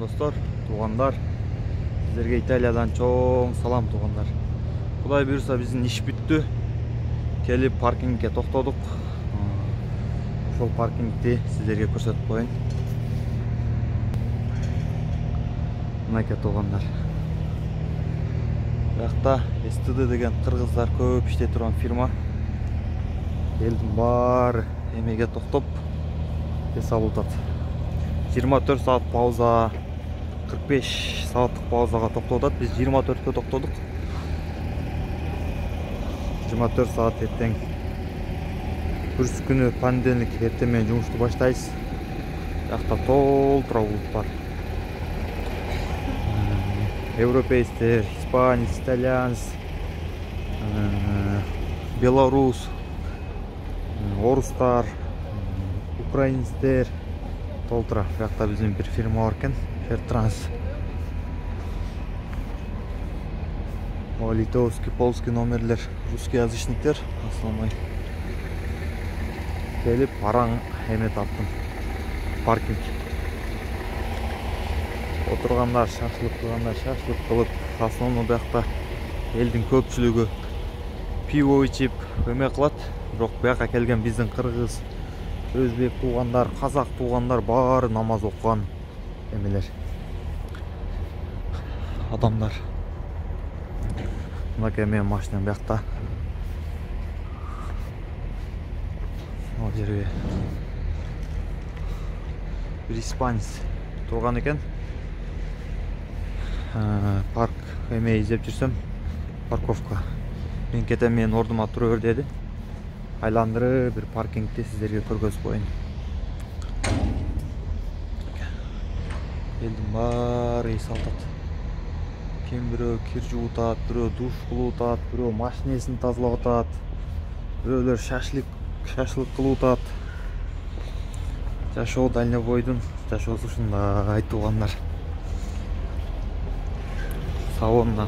достор, туугандар. Сиздерге Италиядан чоң салам туугандар. Кудай буйруса биздин иш бүттү. Келип паркингге токтодук. Ошол паркингди сиздерге көрсөтүп коеюн. Мынакей туугандар. Бuyakta STD деген кыргыздар көп иштей турган фирма. Элдин баары эмеге токтоп эс алып атат. 24 saat пауза, 45 сааттык паузага токтоп атат. Биз 24-кө токтодук. 24 saat эртең. Бүрүс күнү понедельник эртең менен жумушту баштайбыз. Бuyakта толтура булут бар. Европейстер, испанец, итальянец, белорус, орустар, украинецтер толтура. Бuyakта биздин бир фирма бар экен, Фертранс. Литовский, польский номерлер, русский язычниктер основной. Келип араң эме таптым. Паркинг. Отургандар шашлык кылгандар шашлык кылып, основной бuyakта элдин көпчүлүгү пиво ичип эме кылат. Бирок буяка келген биздин кыргыз, өзбек туугандар, казак туугандар баары намаз окуган эмелер. Адамдар. Мынакей менин машинам буякта. Ал жерге бир испанец турган экен. Парк эме издеп жүрсөм, парковка. Мен кетем, менин ордума тура бер деди. Айландырып бир паркингди сиздерге көргөзүп коеюн. Элдин баары эс алып атат. Ким бирөө кир жууп атат, бирөө душ кылып атат, бирөө машинесин тазалап атат, бирөөлөр шашлык кылып атат. Жашоо дальнобойдун жашоосу ушундай туугандар. Сауна.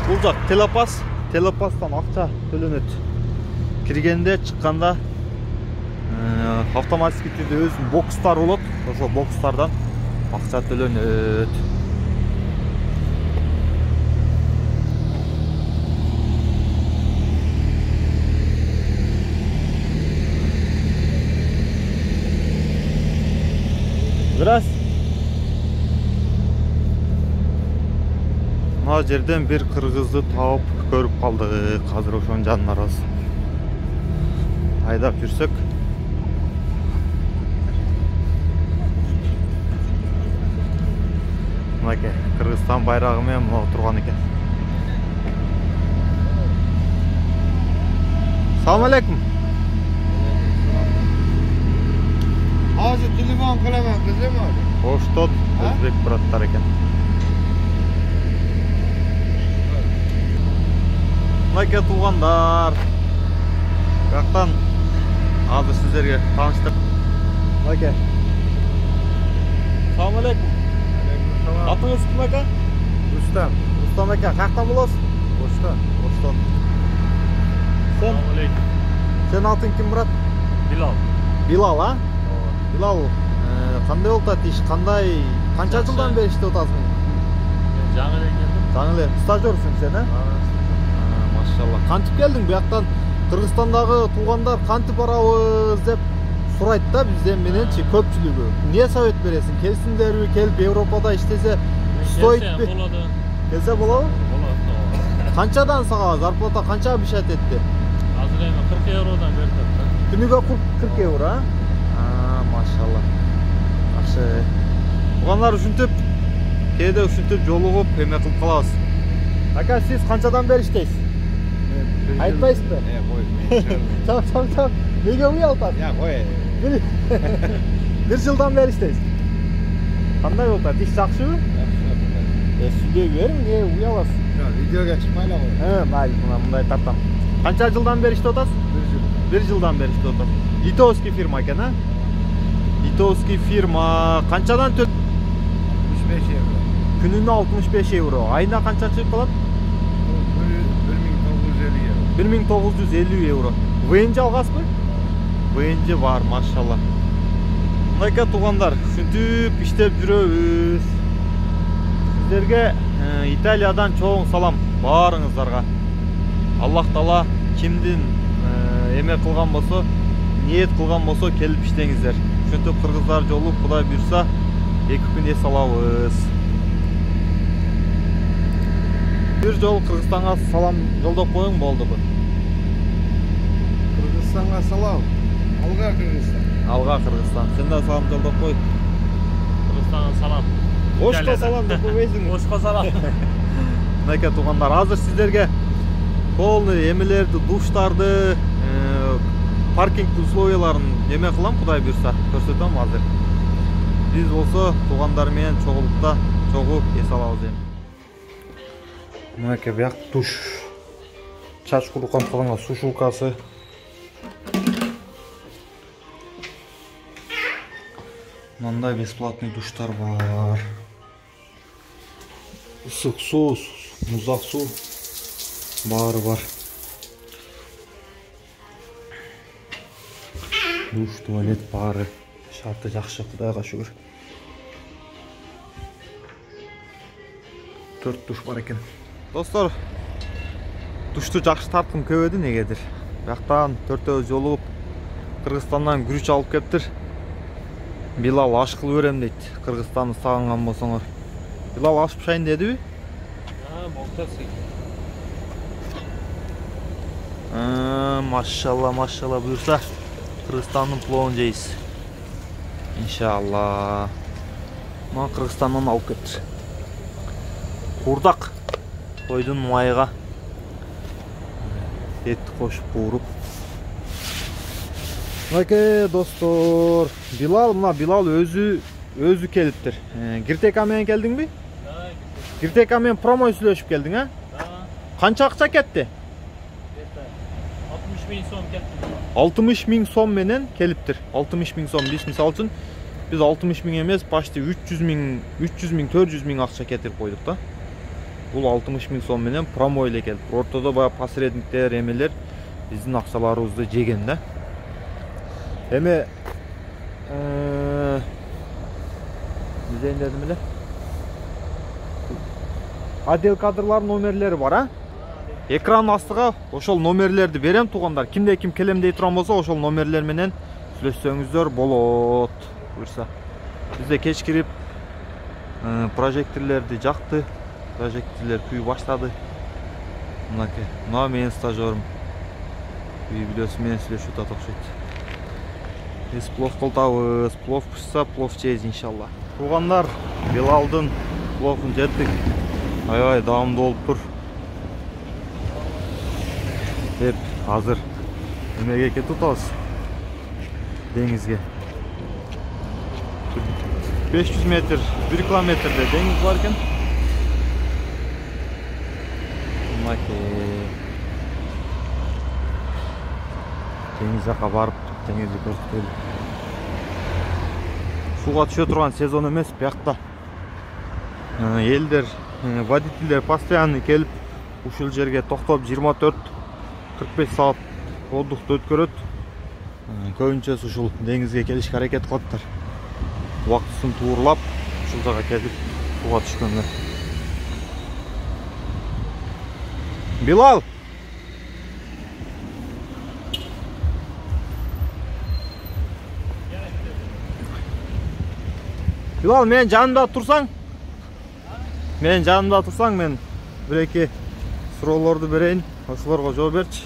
Бул жак телопас, телопастан акча төлөнөт. Киргенде, чыкканда автоматически түрдө өзүнүн бокстары болот. Ошол бокстардан акча төлөнөт. Здрасте. Мына жерден бир кыргызды таап көрүп калдык. Азыр ошонун жанына барабыз. Айдап жүрсөк. Мынакей Кыргызстан байрагы менен мына турган экен. Салам алейкум. Азыр телефон кыламан кызым. Оштот өзбек браттар экен. Мынакей туугандар. Бuyактан азыр сиздерге тааныштырып. Мынакей. Салам алейкум. Атыңыз ким ака? Рустам. Рустам ака, каяктан болосуз? Оштон. Оштон. Салам алейкум. Сен атың ким, брат? Билал. Билал, а? Билал, кандай болуп атат иш? Кандай, канча жылдан бери иштеп атасың? Жаңы эле келдим. Жаңы эле стажерсуң сен, а? Машалла. Кантип келдиң? Буяктан Кыргызстандагы туугандар кантип барабыз деп сурайт да бизден мененчи көпчүлүгү. Эмне совет бересиң? Келсиңдерби? Келип Европада иштесе стойтпи? Келсе болобу? Болот. Канчадан сага зарплата канча бишет этти? Азыр эми 40 евродан берип атат. Күнүгө 40 евро, а? Машалла. Жакшы. Туугандар ушинтип, кээде ушинтип жолугуп эме кылып калабыз. Ака, сиз канчадан бери иштейсиз? Айтпайсызбы? Қой. Чам. Неге уялтасыз? Я қой. Bir жылдан бері істейсіз. Қандай болып жатыр? Іш жақшыбы? Сүйлей берің, не уяласыз? Видеоға шықпайлы ғой. Mayli, мындай тартам. Қанша жылдан бері істеп жатасыз? 1 жыл. 1 жылдан бері істеп жатасыз. Литовский фирма екен, а? Литовский фирма. Қаншадан төл? 65 евро. Күніне 65 евро. Айына қанша шығып қалады? 1950 евро. 1950 евро. ВНЖ алғасыз ба? ВНЖ бар, машалла. Мынайка туғандар, сүнтіп іштеп жүрөбүз. Сіздерге Италиядан чоң салам барыңыздарға. Аллах Таала кимдин эме кылган болсо, ниет кылган болсо келип иштеңиздер. Сүнтіп кыргыздар жолу Кудай буйрса 2 күн эс алабыз. Bir жол Кыргызстанга салам жолдоп коюң болдубу? Кыргызстанға салам. Алға Кыргызстан. Алга Кыргызстан. Сен да салам жолдоп кой. Кыргызстанга салам. Ошко салам деп койбойсуңбу? Ошко салам. Мынакей туугандар, азыр сиздерге полный эмелерди, душтарды, паркинг условияларын эме кылам, Кудай буйрса, көрсөтөм азыр. Биз болсо туугандар менен чогулукта чогуу эс алабыз эми. Мынакей бияк душ. Чач куруккан кылган сушилкасы. Мындай бесплатный душтар бар. Ысык суу, муздак суу баары бар. Душ, туалет баары. Шарты жакшы, Кудайга шүгүр. 4 душ бар экен. Достор, душту жакшы тарткым көбөдү негедир. Бияктан 4-өө жолугуп Кыргызстандан күрүч алып кептир. Билал аш кылып берем дейт. Кыргызстанды сагынган болсоңор. Билал аш пишайын дедиби? Машалла буйрса Кыргызстандын пловун жейсиз. Иншалла. Мына Кыргызстандан алып кептир. Курдак тойдун майга этти кошуп кууруп. Мынакей достор, Билал өзү келиптир. Гиртека менен келдиңби? Гиртека менен промой сүйлөшүп келдиң, а? Канча акча кетти? 60 000 сом кетти. 60 000 сом менен келиптир. 60 000 сом. Биз мисалы үчүн биз 60 000 эмес, почти 300 000, 400 000 акча кетирип койдук да. Бул 60 000 сом менен промой эле келип. Ортодо бая посредниктер, эмелер биздин акчаларыбызды жеген да. Эми дизайн дедим эле. Отдел кадрлар номерлери бар, а? Экран астыга ошол номерлерди берем туугандар. Кимде ким келем дей турган болсо, ошол номерлер менен сүйлөшсөңүздөр болот. Буйрса. Бизде кеч кирип прожекторлорду жакты. Прожекторлор күйүп баштады. Мынакей, мына менин стажерым. Үй бүлөсү менен сүйлөшүп атат окшойт. Биз плов кылтабыз, плов пишса, плов жейбиз иншалла. Туугандар, Билалдын пловун жеттик. Аябай даамдуу болуп тур. Деп азыр эмеге кетип атабыз. Деңизге. 500 метр, 1 километрде деңиз бар экен. Деңиз жака барып, деңизди көрсөтөлү. Сууга түшө турган сезон эмес, биякта элдер, водительдер постоянно келип ушул жерге токтоп 24-45 саат отдыхты өткөрөт. Көбүнчөсү ушул деңизге келишке аракет кылаттар. Убактысын туурлап, ушул жака келип сууга түшкөндөр. Билал! Билал, мен жанымда турсаң? Мен жанымда турсаң, мен бір-эки суроолорду берейин, ошолорго жооп берчи.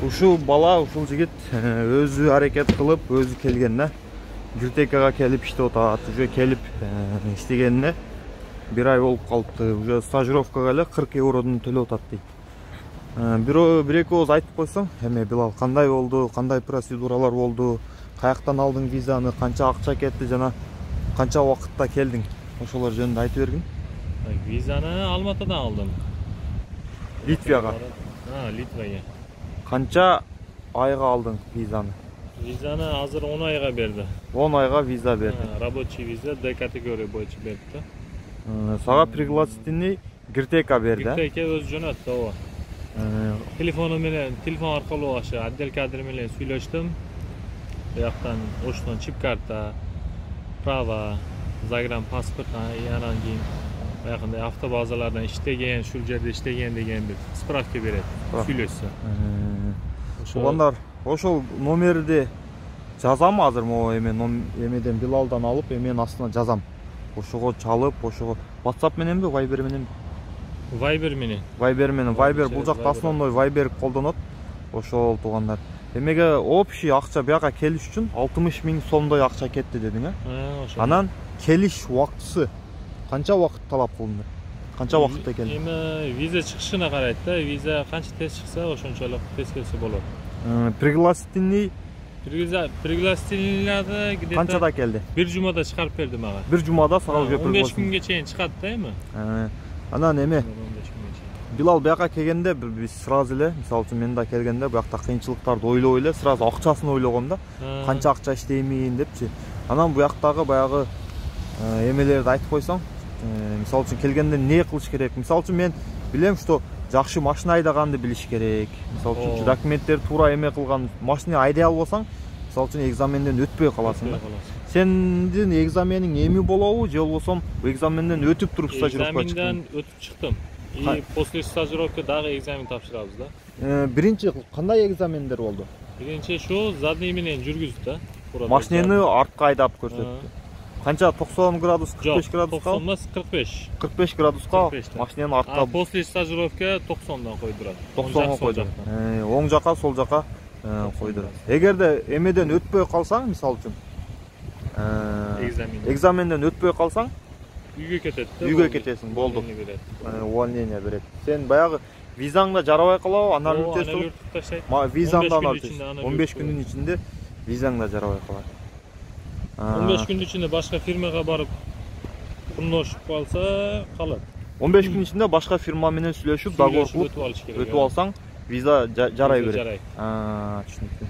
Ушул бала, ушул жигит өзү аракет кылып, өзү келген да. Гиртекага келип иштеп атат, уже келип иштегенине 1 ай болуп калыпты. Уже стажировкага эле 40 евродон төлөп атат дейт. Bir эки ооз айтып койсоң, эме Билал кандай болду, кандай процедуралар болду, каяктан алдың визаны, канча акча кетти жана канча убакытта келдиң? Ошолор жөнүндө айтып бергин. Vizani Almatıdan aldım. Литвага. Litva'ya. Канча айга алдың визаны? Vizani hazır 10 ayga berdi. 10 айга виза берди. Rабочий viza D kategoriya boyunca berdi. Сага пригласительный гиртека берди. Giteke öz jo'natdi o. Telefon orqali o'sha отдел kadr bilan сөйлөштүм. Bu yoqdan o'shdan chip karta, prava, zagran pasport, yanan keyin bu yoqda avtobazalardan ishlagan, shu yerda ishlagan degan bir spravka beradi. Сөйлөшсө. Туугандар, ошол номерди жазам азыр могу эмеден Билалдан алып, эмен астына жазам. Ошого чалып, ошого WhatsApp мененби, Viber мененби? Viber менен. Viber бул жакта основной Viber колдонот. Ошол туугандар. Эмеге общий акча бияка келиш үчүн 60 000 сомдой акча кетти дедиң, Анан келиш убактысы канча убакыт талап кылынды? Канча убакытта келди? Эми виза чыгышына карайт да, виза канча тез чыкса, ошончолук тез келсе болот. Пригласительный Пригласительныйларды где-то канчада келди? Bir jumada çıkarıp verdi mага. Bir jumada сага уже 15 күнгө чейин чыгат да эми. Анан эме Билал бияка келгенде биз сразу эле, мисалы үчүн мен да келгенде буякта кыйынчылыктарды ойлой эле, сразу акчасын ойлогом да. Канча акча иштеймин депчи. Анан буяктагы баягы эмелерди айтып койсоң, мисалы үчүн келгенде не кылыш керек? Мисалы үчүн мен билем, что жакшы машина айдаганды билиш керек. Мисалы үчүн документтер туура эме кылган, машина айдай албасаң, мисалы үчүн экзаменден өтпөй каласың да. Сендин экзамениң эми болобу, же болбосо экзаменден өтүп туруп стажировкага чыктың? Экзаменден өтүп чыктым. И после стажировки дагы экзамен тапшырабыз да. Биринчи кандай экзамендер болду? Биринчи шу задний менен жүргүздү да. Машинени артка айдап көрсөттү. Канча 90 градус, 45 градуска? 90 эмес, 45. 45 градуска машинени артка. После стажировки 90дан койдурат. 90га койду. Оң жака, сол жака койдурат. Эгерде эмеден өтпөй калсаң, мисалы үчүн, экзаменден өтпөй калсаң, үйгө кетет да. Үйгө кетесиң, болду. Увольнение берет. Сен баягы визаңда жарабай калабы, анан өтөсүң. Визаңдан алып 15 күндүн ичинде визаңда жарабай калат. 15 күндүн ичинде башка фирмага барып курношуп калса калат. 15 күн ичинде башка фирма менен сүйлөшүп, договор кылып өтүп алсаң, виза жарай берет. Түшүнүктүү.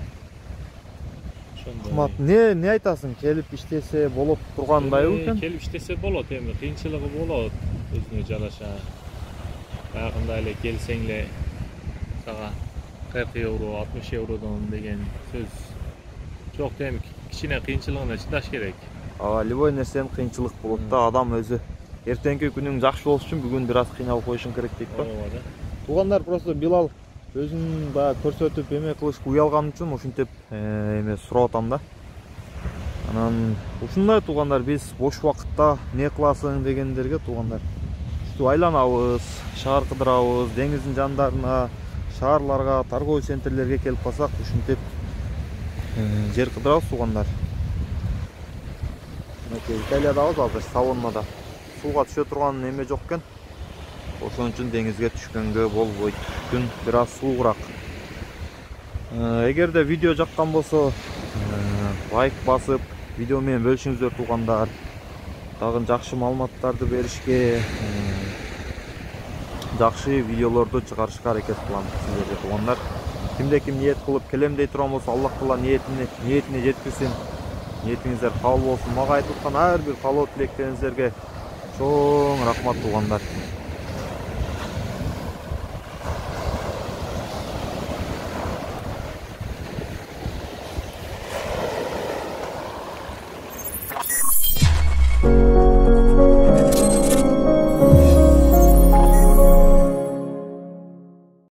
Кымат, не айтасың? Келип иштесе болуп тургандайбы экен? Келип иштесе болот, эми кыйынчылыгы болот, өзүнө жараша. Баягында эле келсең эле сага 40 евро, 60 евродон деген сөз жок, эми кичине кыйынчылыгына чыдаш керек. Любой нерсенин кыйынчылык болот да, адам өзү эртеңки күнүң жакшы болуш үчүн бүгүн бир аз кыйналып коюшуң керек дейт да. Туугандар, просто Билал өзүн баягы көрсөтүп эме кылышка уялган үчүн ушинтип эме сурап атам да. Анан ушундай туугандар, биз бош убакытта не кыласың дегендерге туугандар, ушинтип айланабыз, шаар кыдырабыз, деңиздин жандарына, шаарларга, торговый центрлерге келип калсак, ушинтип жер кыдырабыз туугандар. Италиядабыз азыр, Савоннада. Сууга түшө турган эме жок экен. Ошон үчүн деңизге түшкөнгө болбойт. Күн бир аз суугураак. Эгерде видео жаккан болсо, лайк басып, видео менен бөлүшүңүздөр туугандар. Дагы жакшы маалыматтарды беришке, жакшы видеолорду чыгарышка аракет кылам сиздерге туугандар. Кимде ким ниет кылып келем дей турган болсо, Аллах Таала ниетине жеткирсин. Ниетиңиздер кабыл болсун. Мага айтылган ар бир каалоо тилектериңиздерге чоң рахмат туугандар.